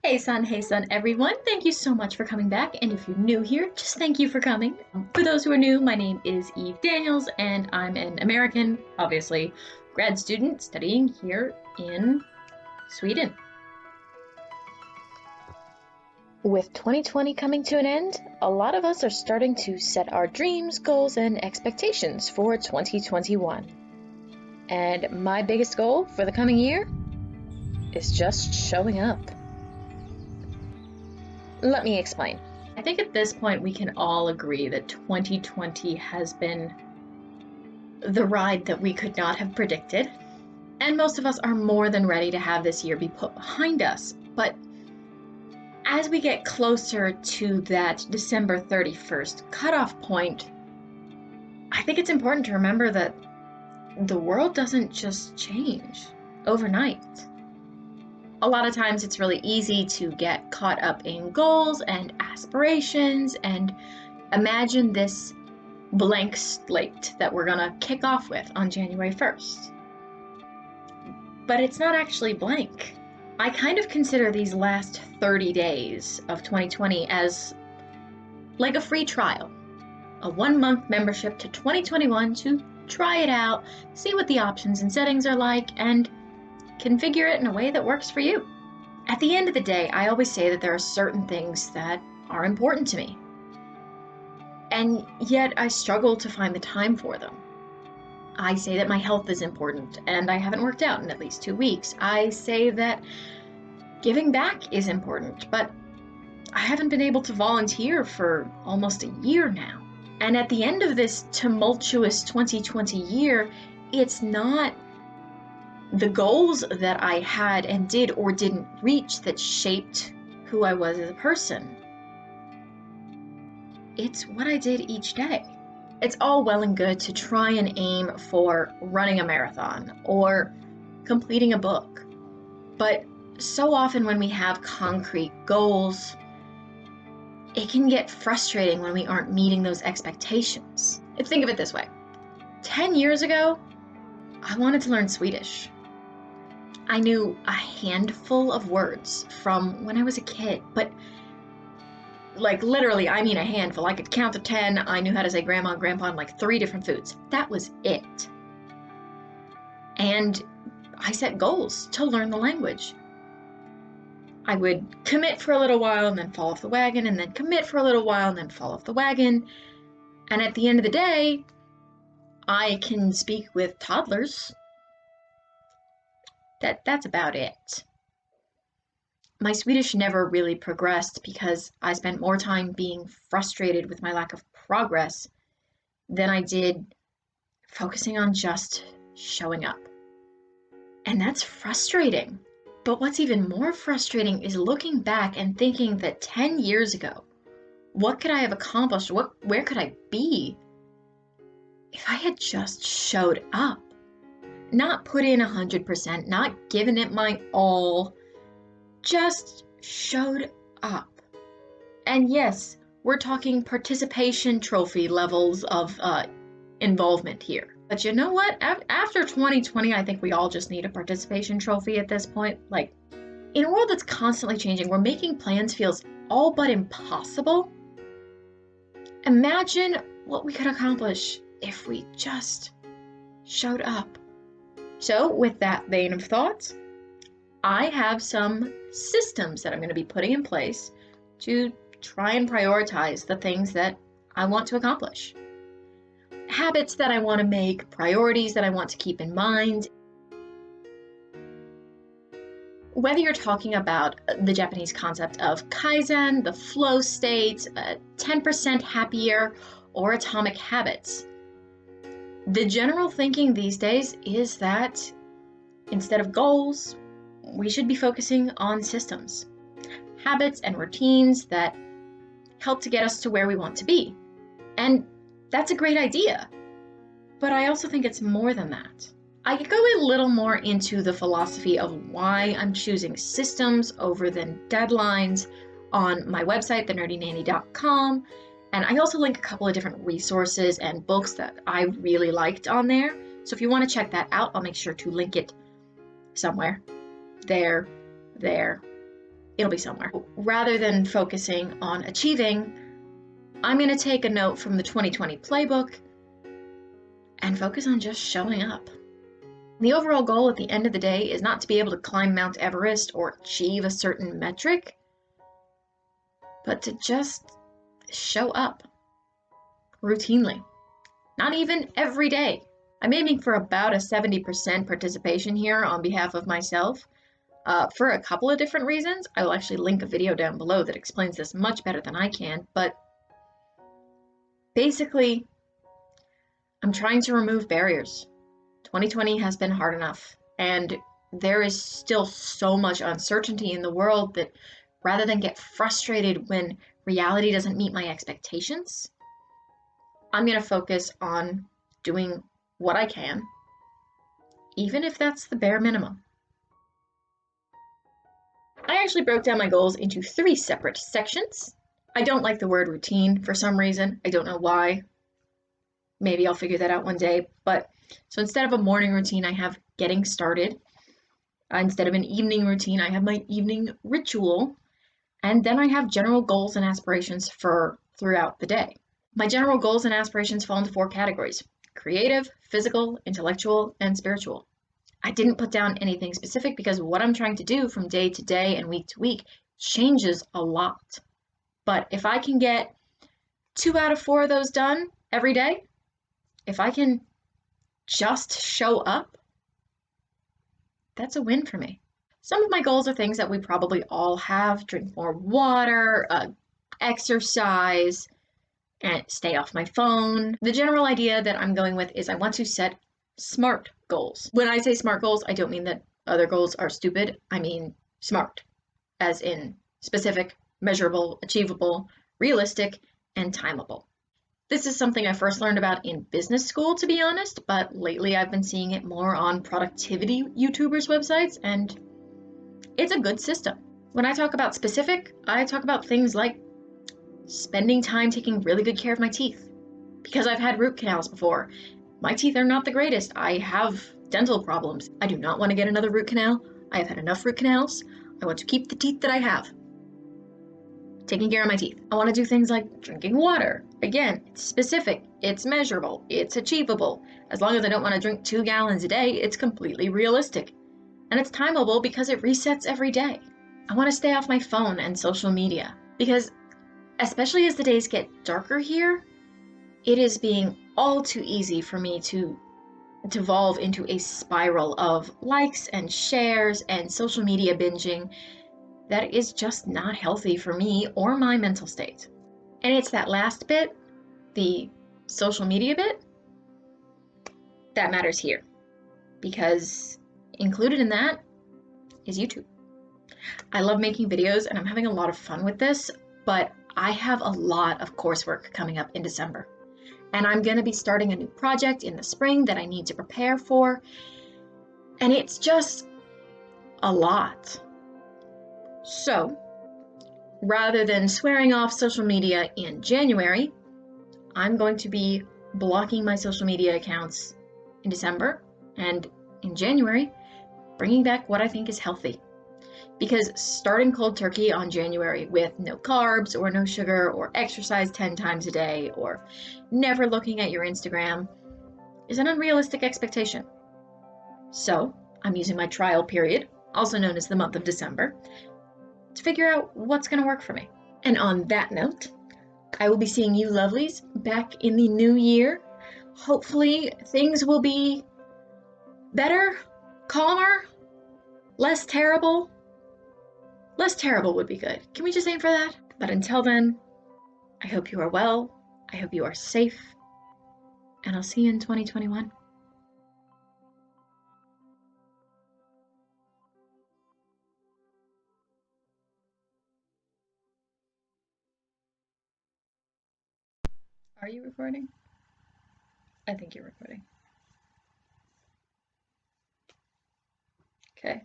Hey son, everyone. Thank you so much for coming back. And if you're new here, just thank you for coming. For those who are new, my name is Eve Daniels, and I'm an American, obviously, grad student studying here in Sweden. With 2020 coming to an end, a lot of us are starting to set our dreams, goals, and expectations for 2021. And my biggest goal for the coming year is just showing up. Let me explain. I think at this point we can all agree that 2020 has been the ride that we could not have predicted, and most of us are more than ready to have this year be put behind us. But as we get closer to that December 31st cutoff point, I think it's important to remember that the world doesn't just change overnight. A lot of times it's really easy to get caught up in goals and aspirations and imagine this blank slate that we're gonna kick off with on January 1st. But it's not actually blank. I kind of consider these last 30 days of 2020 as like a free trial, a 1-month membership to 2021 to try it out, see what the options and settings are like, and configure it in a way that works for you. At the end of the day, I always say that there are certain things that are important to me, and yet I struggle to find the time for them. I say that my health is important, and I haven't worked out in at least 2 weeks. I say that giving back is important, but I haven't been able to volunteer for almost a year now. And at the end of this tumultuous 2020 year, it's not the goals that I had and did or didn't reach that shaped who I was as a person. It's what I did each day. It's all well and good to try and aim for running a marathon or completing a book. But so often when we have concrete goals, it can get frustrating when we aren't meeting those expectations. Think of it this way. 10 years ago, I wanted to learn Swedish. I knew a handful of words from when I was a kid, but like literally, I mean a handful. I could count to 10. I knew how to say grandma and grandpa in like 3 different foods. That was it. And I set goals to learn the language. I would commit for a little while and then fall off the wagon, and then commit for a little while and then fall off the wagon. And at the end of the day, I can speak with toddlers. That's about it. My Swedish never really progressed because I spent more time being frustrated with my lack of progress than I did focusing on just showing up. And that's frustrating. But what's even more frustrating is looking back and thinking that 10 years ago, what could I have accomplished? Where could I be if I had just showed up? Not put in 100%, not given it my all, just showed up. And yes, we're talking participation trophy levels of involvement here. But you know what? After 2020, I think we all just need a participation trophy at this point. Like, in a world that's constantly changing, where making plans feels all but impossible, imagine what we could accomplish if we just showed up. So, with that vein of thoughts, I have some systems that I'm going to be putting in place to try and prioritize the things that I want to accomplish. Habits that I want to make, priorities that I want to keep in mind. Whether you're talking about the Japanese concept of Kaizen, the flow state, 10% happier, or atomic habits, the general thinking these days is that instead of goals, we should be focusing on systems, habits and routines that help to get us to where we want to be. And that's a great idea. But I also think it's more than that. I could go a little more into the philosophy of why I'm choosing systems over than deadlines on my website, thenerdynanny.com. And I also link a couple of different resources and books that I really liked on there. So if you want to check that out, I'll make sure to link it somewhere. There. it'll be somewhere. Rather than focusing on achieving, I'm going to take a note from the 2020 playbook and focus on just showing up. The overall goal at the end of the day is not to be able to climb Mount Everest or achieve a certain metric, but to just show up routinely. Not even every day. I'm aiming for about a 70% participation here on behalf of myself for a couple of different reasons. I will actually link a video down below that explains this much better than I can, but basically, I'm trying to remove barriers. 2020 has been hard enough, and there is still so much uncertainty in the world that rather than get frustrated when reality doesn't meet my expectations, I'm going to focus on doing what I can, even if that's the bare minimum. I actually broke down my goals into 3 separate sections. I don't like the word routine for some reason. I don't know why. Maybe I'll figure that out one day. But so instead of a morning routine, I have getting started. Instead of an evening routine, I have my evening ritual. And then I have general goals and aspirations for throughout the day. My general goals and aspirations fall into 4 categories: creative, physical, intellectual, and spiritual. I didn't put down anything specific because what I'm trying to do from day to day and week to week changes a lot. But if I can get 2 out of 4 of those done every day, if I can just show up, that's a win for me. Some of my goals are things that we probably all have: drink more water, exercise, and stay off my phone. The general idea that I'm going with is I want to set SMART goals. When I say SMART goals, I don't mean that other goals are stupid. I mean SMART, as in specific, measurable, achievable, realistic, and timeable. This is something I first learned about in business school, to be honest, but lately I've been seeing it more on productivity YouTubers' websites, and it's a good system. When I talk about specific, I talk about things like spending time taking really good care of my teeth, because I've had root canals before. My teeth are not the greatest. I have dental problems. I do not want to get another root canal. I have had enough root canals. I want to keep the teeth that I have. Taking care of my teeth. I want to do things like drinking water. Again, it's specific, it's measurable, it's achievable. As long as I don't want to drink 2 gallons a day, it's completely realistic. And it's timeable because it resets every day. I want to stay off my phone and social media because, especially as the days get darker here, it is being all too easy for me to devolve into a spiral of likes and shares and social media binging that is just not healthy for me or my mental state. And it's that last bit, the social media bit, that matters here. Because included in that is YouTube. I love making videos and I'm having a lot of fun with this, but I have a lot of coursework coming up in December. And I'm going to be starting a new project in the spring that I need to prepare for. And it's just a lot. So, rather than swearing off social media in January, I'm going to be blocking my social media accounts in December, and in January, bringing back what I think is healthy. Because starting cold turkey on January with no carbs or no sugar or exercise 10 times a day or never looking at your Instagram is an unrealistic expectation. So I'm using my trial period, also known as the month of December, to figure out what's going to work for me. And on that note, I will be seeing you lovelies back in the new year. Hopefully things will be better, calmer, less terrible. Less terrible would be good. Can we just aim for that? But until then, I hope you are well. I hope you are safe. And I'll see you in 2021. Are you recording? I think you're recording. Okay.